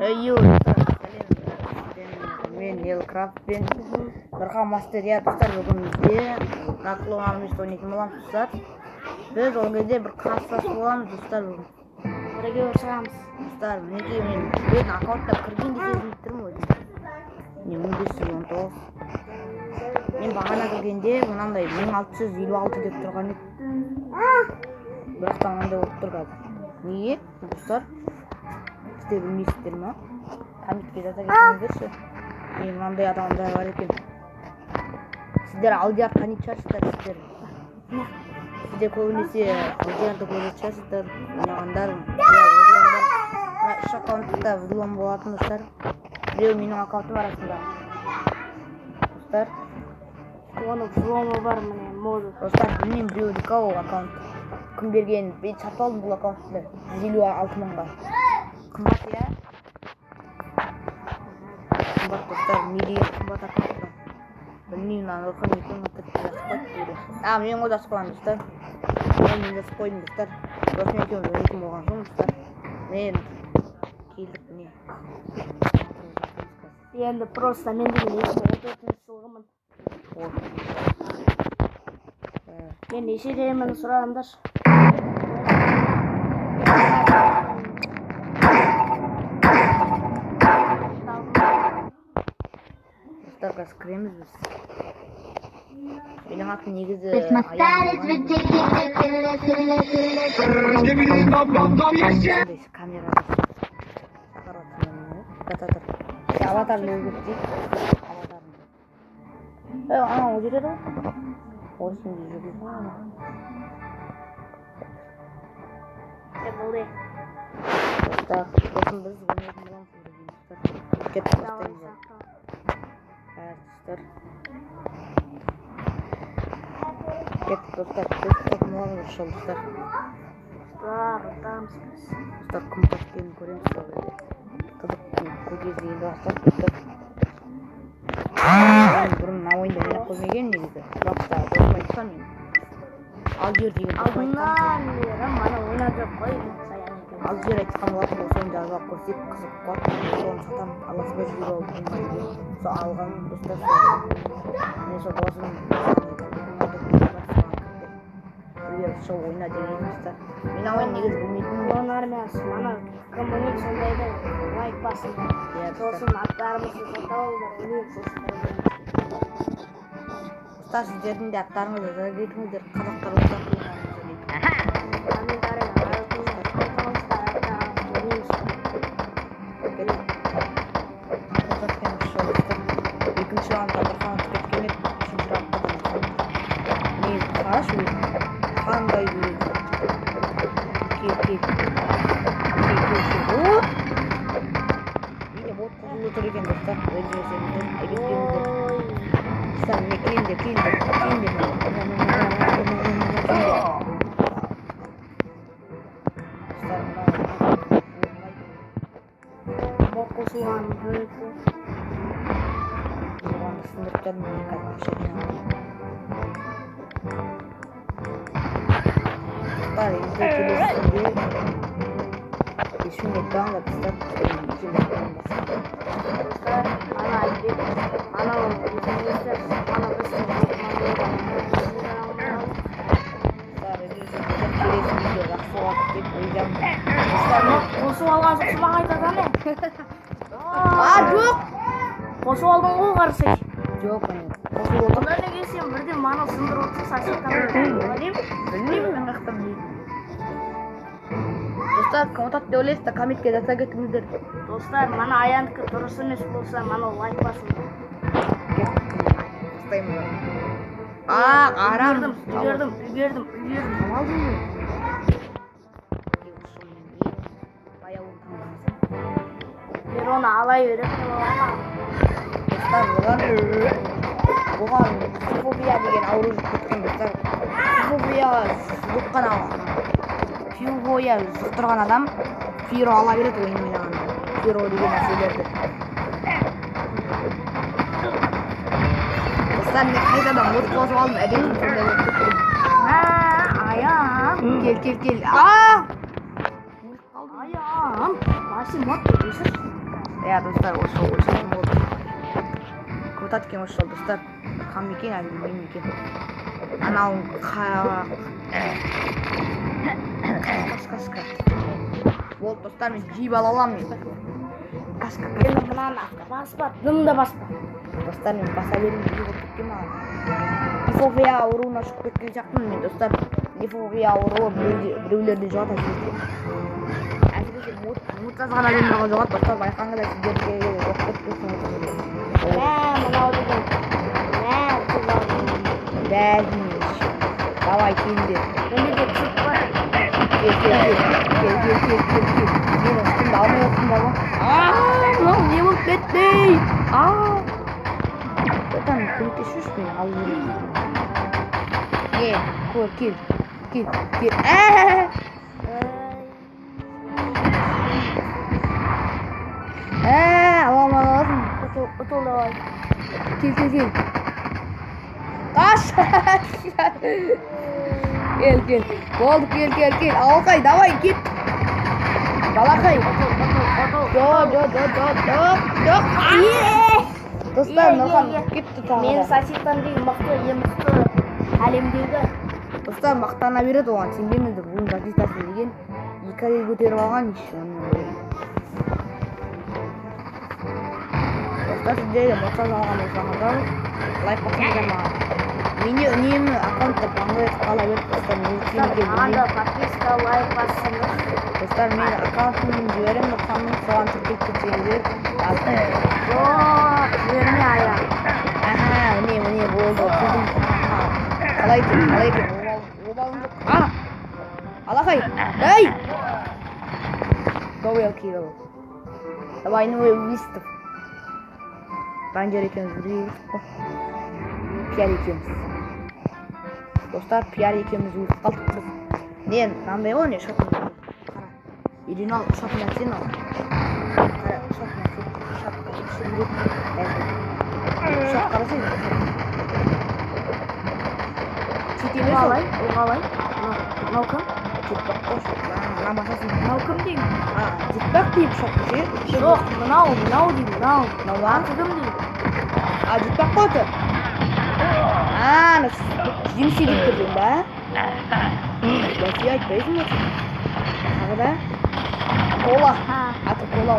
Hey men Elcraft'пен Нұрхан Мастерия достар, бүгін бізде нақтылығымыз ойнайтын боламыз достар. Біз ол кезде бір қарсылас боламыз достар. Бірге ұрсырамыз достар. Мінекей мен өзінің аккаунтқа кірген де сезініп тұрмын өзім. Міне 1519. Мен бағана кіргенде мынандай 1656 деп тұрған еді. Бірақтан мынандай болып тұр қазір. Неге достар? Сіздер білмейсіздер ма? Комментке жаза кетіңіздерші. Мынандай адамдар бар екен. Сіздер алдияр танитын шығарсыздар сіздер. Сіздер көбінесе алдиярды көретін шығарсыздар. Ойнағандар, үш аккаунтта взлом болатын достар. Біреу менің аккаунтым арасында. Достар. Оның взломы бар міне моды. Достар, білмеймін біреудікі ол аккаунт. Кім берген? Мен сатып алдым бұл аккаунтты 156 мыңға. Қымбат я? Қымбат достар, не деген қымбат аккаунт бар. Білмеймін, Нұрхан екеуін ұтып жасып қойды. Мен ғой жасып қойдым достар. Мен жасып қойдым достар. Сосын екеуін ойнайтын болған соң достар. Мен келдік міне. Енді просто мен деген 2014 жылғымын. Мен нешедемін сұрағандаршы. Достар, қазір кіреміз біз. Менің атым негізі камерада шақырып аватарын өзгертейік. Ана ол жерде ғой. Орысын де жүргізді. Болды. Достар, сосын біз ойнайтын боламыз. Кеттік бастаймыз. Достар. Кеттік достар. Біз қайтын боламыз ұшыл достар. Ұтамыз біз. Достар, кім қашкенін көреміз сол жерде. Қызық көкезі енді бастап достар. Бұрын мына ойында ойнап көрмеген негізі. Бақта досым айтқан мен. Алдияр деген досым айтқан. Алдынан бері мана ойнап жоқ қой. Алдияр айтқан болатын, осы ойынды алып көрсек қызық қуат. Соны сатам, аласыға жүріп алып ойнаған деген. Сол алған достар сол. Мен сол досым сол ойна деген достар. Мен ойын негізі білмейтінмін. Оның армиясы мана коммуник сондайды лайк басын. Сосын аттарымызды сата олдар ойнайық сосын. Достар, сіздердің де аттарыңызды жаза кетіңіздер. Қазақтар олар екінші раундда Нұрхан ұтып кеткен еді. Үшінші раундта да Нұрхан. Мен қарашы өзім. Қандай өзім. Кел. Мені бот қызыл отыр екен достар. Өздеріңіздер, әйбеттеңіздер. Достар, міне келіңдер. Бот қосылған бөлігі. Оғанды сындырып жадым, мен қазір көшетін. Достар, енді келесінде ешкімге айтпаңдар достар. Достар, ана айтбек, ана өзіңіздер, ана біздің келесі видео жақсы болады деп ойлаймын. қосып алған жоқсың ба қайтадан не? Жоқ! Қосып алдың ғой қарсы. Жоқ, Онда неге сен бірден маны сындырып отырсың сасықтан білмеймін, мен қақтан білмеймін. Достар, кім ұтады деп ойлайсыздар, комментке жаза кетіңіздер. Достар, мана аяндікі дұрыс емес болса, мана лайк басын. Бастаймын. Арам. Үлгердім. Тамалдың ба? Мен оны алай беріп Достар, бұған психофобия деген ауру жұқтырған достар. Психофобия жұқтырған адам пиро ала береді ойын ойнағанда. Пиро деген нәрселерді. Достар, мен қайтадан от қосып алдым, әдетім сондай болып кетті. Аян. Кел. Аян. Басым мот деп Ya dostlar ошол болду. Кутат экен ошол достар. Кам экен азыр мен экен. Анау кашка. Болду достар мен жийип ала алам мен. Кашка. Енді мынаны баспа, дым да баспа. Достар мен баса берейин деп кеткен маған. Лифофия ауруына шығып кеткен жақтым мен достар. Лифофия ауруы біреулерді жоғата жүрді. Әсіресе мут жазған адамдарға жоғат достар, байқаңыздар сіздерге жоқ деп тұрсыңыз. Мынау деген. Бәріне. Давай келді. Енді де чип бар. Кел. Мен үстімді алмай отырсыңдар ма? Мынау не болып кетті? Там көмектесуші мен алып жүрейін. Кел. Аламадым. Ұтыл давай. Кел. Қаш! Кел. Болды, кел. Алқай, давай, кет. Балақай. Жоқ. Достар, Нұрхан кетті тағы. Мен сосистан деген мықты, мықты әлемдегі. Достар, мақтана береді оған. Сенбеңіздер, бұның сосистасы деген 2 ай көтеріп алған еш. Достар, сіздерге мұртсаз алған болсаңыздар, лайк басыңыздар маған. Менде үнемі аккаунтта баңғайып қала беріп достар, Маған да подписка, лайк басыңыз. достар, мен аккаунтыммен жіберем, Нұрханның соған тіркеп кетсеңіздер. Жоқ, жіберме аяқ. Міне болды. Қалай екен? Обалым жоқ. Алақай, дай! Добыл кейді. Давай, вистов. Ранжер екеніміз білейік қой. Пиар екеміз. Достар, пиар екеміз өз қалдық біз. Нен, мынандай ғой не шотын. Қара. Үйрен ал, шотын әтсен ал. Қара, шотын әтсен. Шот қарасай. Сөйтеміз ол. Оғалай. Мынау кім? Жетпақ қош. Мына басасын. Мынау кім деймін? Жетпақ дейіп шотты ше. Жоқ, мынау деймін, мынау. Мынау Кім деймін? Жетпақ қой тұр. Жемсе деп тұрдың ба? Бәсе айтпайсың ба? Тағы да? Кола. Аты кола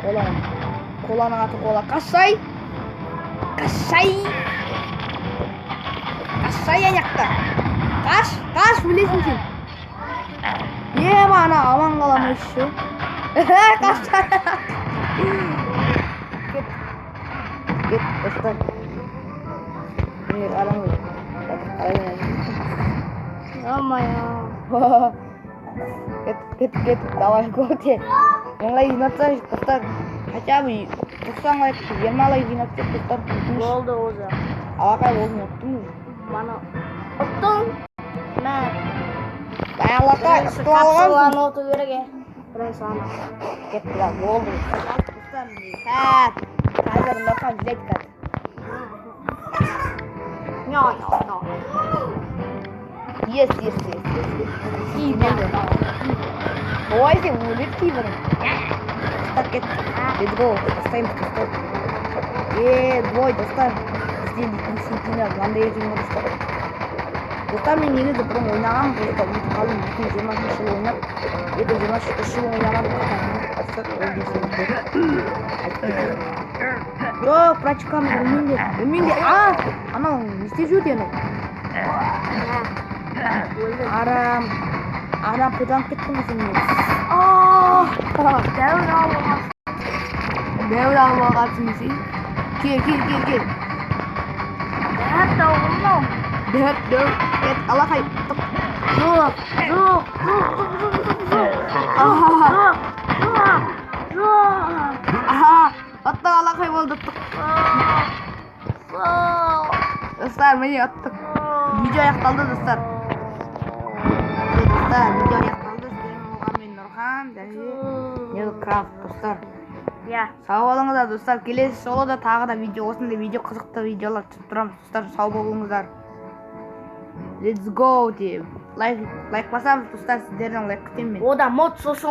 оның. Коланың аты кола. Қашай аяқта. Қаш білесің сен. Ана аман қаламай шу. Қашай. Кет, достар. Мені қарамай. Кет, давай көте. Лайк жинатсайық, достар. Хотя бы 90 лайк, 20 лайк жинатсайық, достар. Болды өзі. Алақай болсын, ұттың мұз. Мана ұттың? Мән. Алақай, ұтты алғансың. Капсуланы ұту керек е. Бірін саны. Кет, болды. Достар, қазір Нұрхан жілет қады. Yes. Ой, сен өліп кейбірін. Достар, кет. Let's go. Достаймыз, достар. Двой, достар. Бізден дейтін сентина, маңдай ежен достар. Достар, мен негізі бұрын ойнаған, достар, өтіп қалым 2020 жылы ойнап, 2023 жылы ойнаған қатарына. Достар, ол дейсіңіздер. Жоқ, практикамыз өлмеңдер. Анау, не істеп жүрді анау? Арам пыданып кеттің ба сен мен? Дәуір алғансың сен? Кел. Дәуір. Кет, алақай. Жоқ. Аттық алақай болды. Достар, міне аттық. Видео аяқталды, достар. Видео аяқталды. Сіздермен болған мен Нұрхан, Нелкрафт, достар. Сау болыңыздар, достар. Келесі жолы да тағы да осындай қызықты видеолар түсіріп тұрамыз, достар. Сау болыңыздар. Let's go деп. Лайк басамыз, достар. Сіздерден лайк күтемін мен. Ода мод сосын